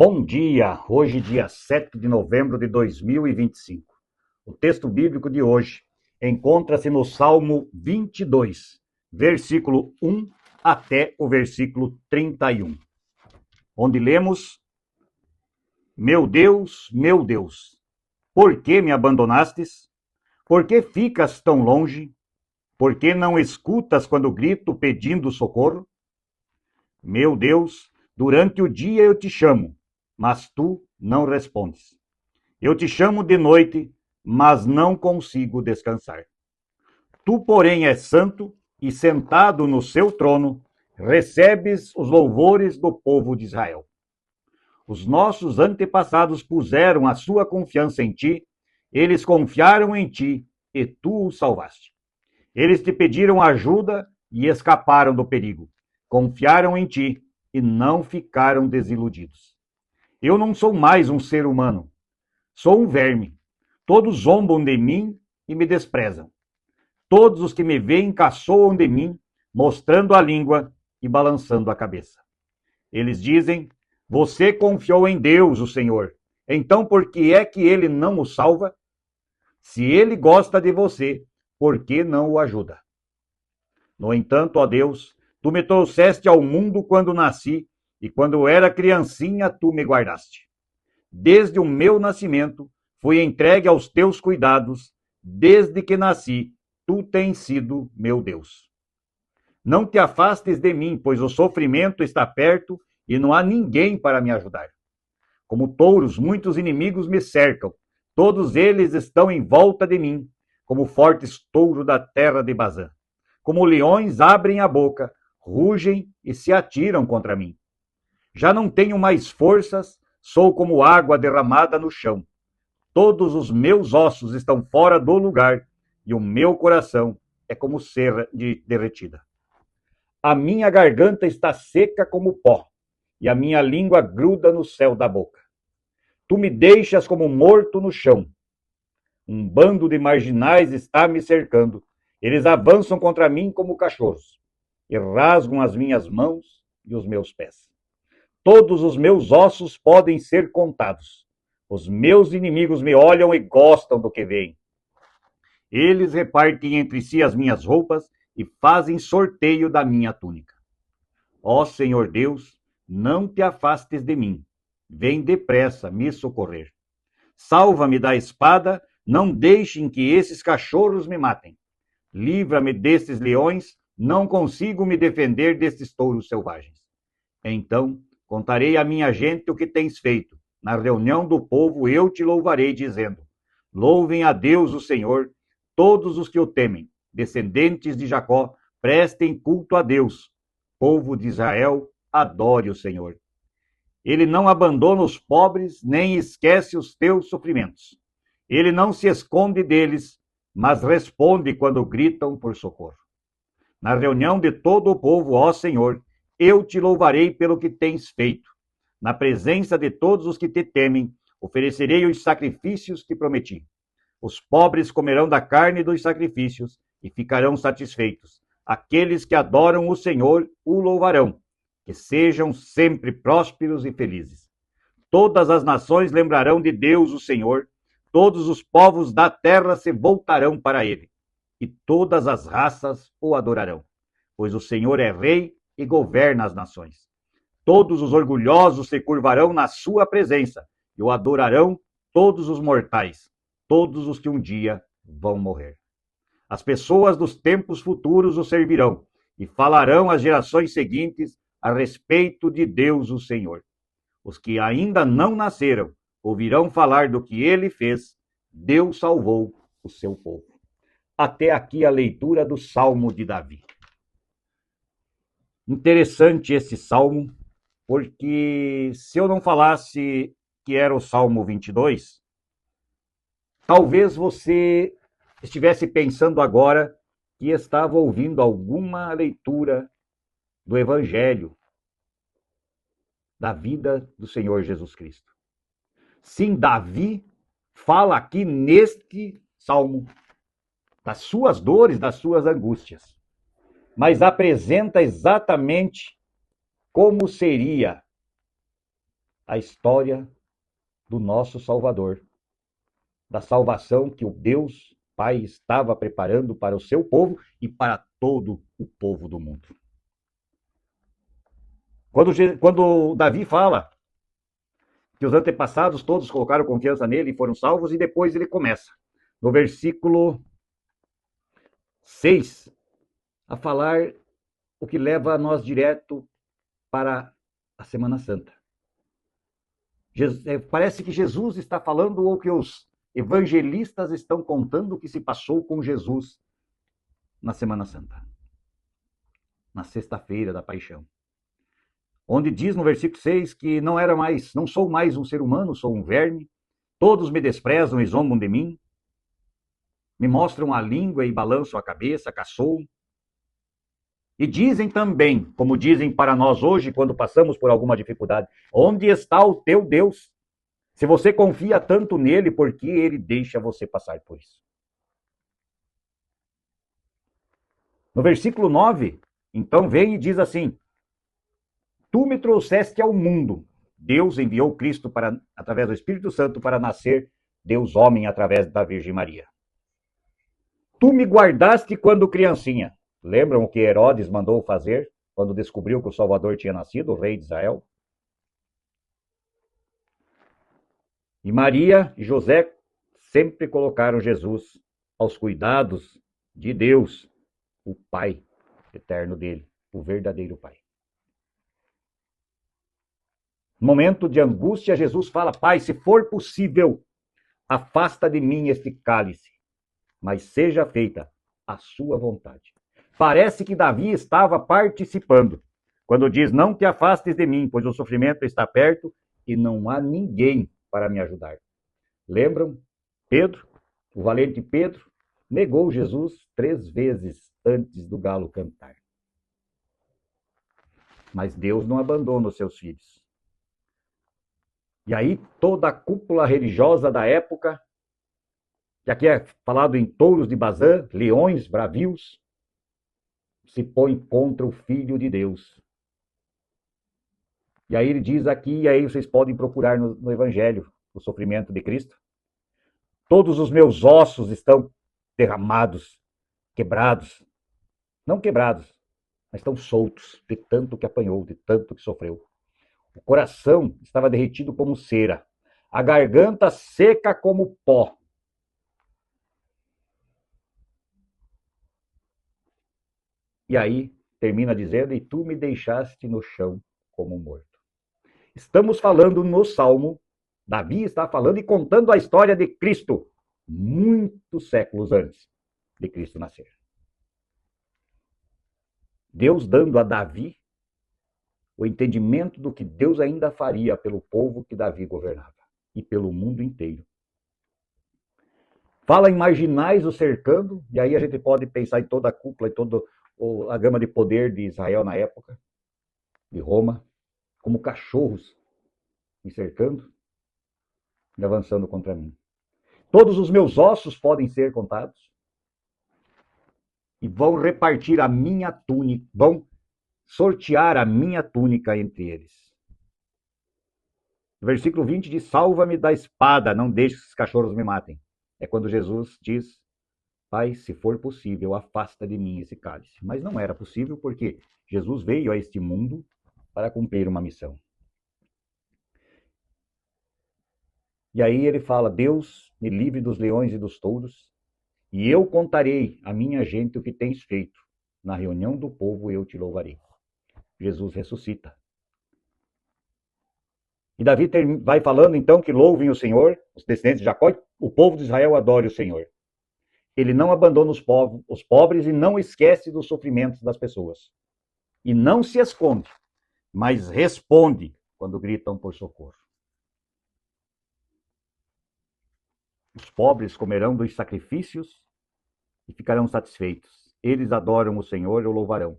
Bom dia! Hoje, dia 7 de novembro de 2025. O texto bíblico de hoje encontra-se no Salmo 22, versículo 1 até o versículo 31, onde lemos: meu Deus, por que me abandonastes? Por que ficas tão longe? Por que não escutas quando grito pedindo socorro? Meu Deus, durante o dia eu te chamo, mas tu não respondes. Eu te chamo de noite, mas não consigo descansar. Tu, porém, és santo e, sentado no seu trono, recebes os louvores do povo de Israel. Os nossos antepassados puseram a sua confiança em ti, eles confiaram em ti e tu os salvaste. Eles te pediram ajuda e escaparam do perigo. Confiaram em ti e não ficaram desiludidos. Eu não sou mais um ser humano, sou um verme. Todos zombam de mim e me desprezam. Todos os que me veem caçoam de mim, mostrando a língua e balançando a cabeça. Eles dizem: você confiou em Deus, o Senhor. Então por que é que ele não o salva? Se ele gosta de você, por que não o ajuda? No entanto, ó Deus, tu me trouxeste ao mundo quando nasci, e quando eu era criancinha, tu me guardaste. Desde o meu nascimento, fui entregue aos teus cuidados. Desde que nasci, tu tens sido meu Deus. Não te afastes de mim, pois o sofrimento está perto e não há ninguém para me ajudar. Como touros, muitos inimigos me cercam. Todos eles estão em volta de mim, como fortes touros da terra de Bazã. Como leões abrem a boca, rugem e se atiram contra mim. Já não tenho mais forças, sou como água derramada no chão. Todos os meus ossos estão fora do lugar e o meu coração é como cera derretida. A minha garganta está seca como pó e a minha língua gruda no céu da boca. Tu me deixas como morto no chão. Um bando de marginais está me cercando. Eles avançam contra mim como cachorros e rasgam as minhas mãos e os meus pés. Todos os meus ossos podem ser contados. Os meus inimigos me olham e gostam do que veem. Eles repartem entre si as minhas roupas e fazem sorteio da minha túnica. Ó Senhor Deus, não te afastes de mim. Vem depressa me socorrer. Salva-me da espada, não deixem que esses cachorros me matem. Livra-me destes leões, não consigo me defender destes touros selvagens. Então contarei à minha gente o que tens feito. Na reunião do povo eu te louvarei, dizendo: louvem a Deus o Senhor, todos os que o temem. Descendentes de Jacó, prestem culto a Deus. Povo de Israel, adore o Senhor. Ele não abandona os pobres, nem esquece os teus sofrimentos. Ele não se esconde deles, mas responde quando gritam por socorro. Na reunião de todo o povo, ó Senhor, eu te louvarei pelo que tens feito. Na presença de todos os que te temem, oferecerei os sacrifícios que prometi. Os pobres comerão da carne dos sacrifícios e ficarão satisfeitos. Aqueles que adoram o Senhor o louvarão. Que sejam sempre prósperos e felizes. Todas as nações lembrarão de Deus, o Senhor. Todos os povos da terra se voltarão para ele. E todas as raças o adorarão. Pois o Senhor é rei e governa as nações. Todos os orgulhosos se curvarão na sua presença e o adorarão todos os mortais, todos os que um dia vão morrer. As pessoas dos tempos futuros o servirão e falarão às gerações seguintes a respeito de Deus o Senhor. Os que ainda não nasceram ouvirão falar do que ele fez. Deus salvou o seu povo. Até aqui a leitura do Salmo de Davi. Interessante esse salmo, porque se eu não falasse que era o Salmo 22, talvez você estivesse pensando agora que estava ouvindo alguma leitura do Evangelho, da vida do Senhor Jesus Cristo. Sim, Davi fala aqui neste salmo das suas dores, das suas angústias, mas apresenta exatamente como seria a história do nosso Salvador, da salvação que o Deus Pai estava preparando para o seu povo e para todo o povo do mundo. Quando Davi fala que os antepassados todos colocaram confiança nele e foram salvos, e depois ele começa, no versículo 6, a falar o que leva nós direto para a Semana Santa. Parece que Jesus está falando, ou que os evangelistas estão contando o que se passou com Jesus na Semana Santa, na sexta-feira da Paixão, onde diz no versículo 6 que não sou mais um ser humano, sou um verme, todos me desprezam e zombam de mim, me mostram a língua e balançam a cabeça, caçoam. E dizem também, como dizem para nós hoje, quando passamos por alguma dificuldade, onde está o teu Deus? Se você confia tanto nele, por que ele deixa você passar por isso? No versículo 9, então vem e diz assim: tu me trouxeste ao mundo. Deus enviou Cristo através do Espírito Santo para nascer Deus homem através da Virgem Maria. Tu me guardaste quando criancinha. Lembram o que Herodes mandou fazer quando descobriu que o Salvador tinha nascido, o rei de Israel? E Maria e José sempre colocaram Jesus aos cuidados de Deus, o Pai eterno dele, o verdadeiro Pai. No momento de angústia, Jesus fala: Pai, se for possível, afasta de mim este cálice, mas seja feita a sua vontade. Parece que Davi estava participando quando diz: não te afastes de mim, pois o sofrimento está perto e não há ninguém para me ajudar. Lembram? Pedro, o valente Pedro, negou Jesus 3 vezes antes do galo cantar. Mas Deus não abandona os seus filhos. E aí toda a cúpula religiosa da época, que aqui é falado em touros de Bazã, leões bravios, se põe contra o Filho de Deus. E aí ele diz aqui, e aí vocês podem procurar no Evangelho, o sofrimento de Cristo. Todos os meus ossos estão derramados, quebrados. Não quebrados, mas estão soltos, de tanto que apanhou, de tanto que sofreu. O coração estava derretido como cera, a garganta seca como pó. E aí termina dizendo: e tu me deixaste no chão como morto. Estamos falando no Salmo, Davi está falando e contando a história de Cristo, muitos séculos antes de Cristo nascer. Deus dando a Davi o entendimento do que Deus ainda faria pelo povo que Davi governava e pelo mundo inteiro. Fala em marginais o cercando, e aí a gente pode pensar em toda a cúpula e toda a gama de poder de Israel na época, de Roma, como cachorros me cercando e avançando contra mim. Todos os meus ossos podem ser contados e vão repartir a minha túnica, vão sortear a minha túnica entre eles. No versículo 20 diz: salva-me da espada, não deixe que esses cachorros me matem. É quando Jesus diz: Pai, se for possível, afasta de mim esse cálice. Mas não era possível porque Jesus veio a este mundo para cumprir uma missão. E aí ele fala: Deus, me livre dos leões e dos touros, e eu contarei à minha gente o que tens feito. Na reunião do povo eu te louvarei. Jesus ressuscita. E Davi vai falando então que louvem o Senhor, os descendentes de Jacó, o povo de Israel adore o Senhor. Ele não abandona os pobres e não esquece dos sofrimentos das pessoas. E não se esconde, mas responde quando gritam por socorro. Os pobres comerão dos sacrifícios e ficarão satisfeitos. Eles adoram o Senhor e o louvarão.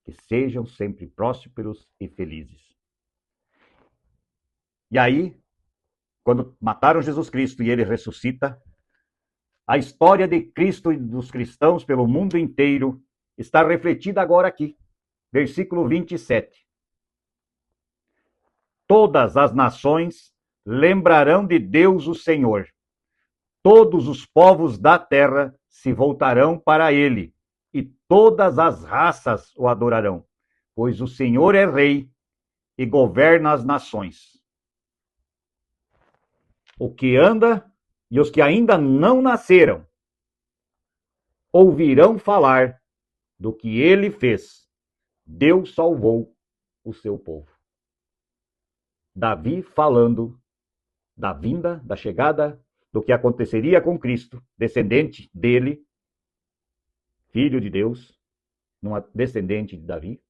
Que sejam sempre prósperos e felizes. E aí, quando mataram Jesus Cristo e ele ressuscita, a história de Cristo e dos cristãos pelo mundo inteiro está refletida agora aqui. Versículo 27. todas as nações lembrarão de Deus o Senhor. Todos os povos da terra se voltarão para ele, e todas as raças o adorarão, pois o Senhor é rei e governa as nações. O que anda e os que ainda não nasceram ouvirão falar do que ele fez. Deus salvou o seu povo. Davi falando da vinda, da chegada, do que aconteceria com Cristo, descendente dele, filho de Deus, descendente de Davi,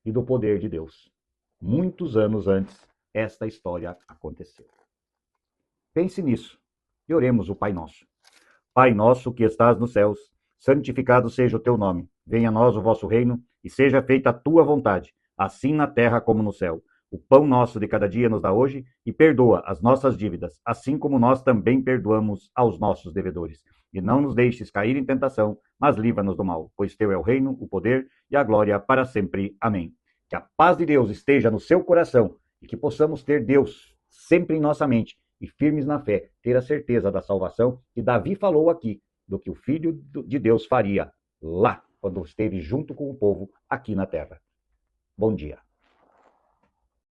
e do poder de Deus. Muitos anos antes, esta história aconteceu. Pense nisso e oremos o Pai Nosso. Pai nosso que estás nos céus, santificado seja o teu nome. Venha a nós o vosso reino e seja feita a tua vontade, assim na terra como no céu. O pão nosso de cada dia nos dá hoje e perdoa as nossas dívidas, assim como nós também perdoamos aos nossos devedores. E não nos deixes cair em tentação, mas livra-nos do mal, pois teu é o reino, o poder e a glória para sempre. Amém. Que a paz de Deus esteja no seu coração e que possamos ter Deus sempre em nossa mente e firmes na fé, ter a certeza da salvação que Davi falou aqui, do que o Filho de Deus faria lá, quando esteve junto com o povo aqui na terra. Bom dia.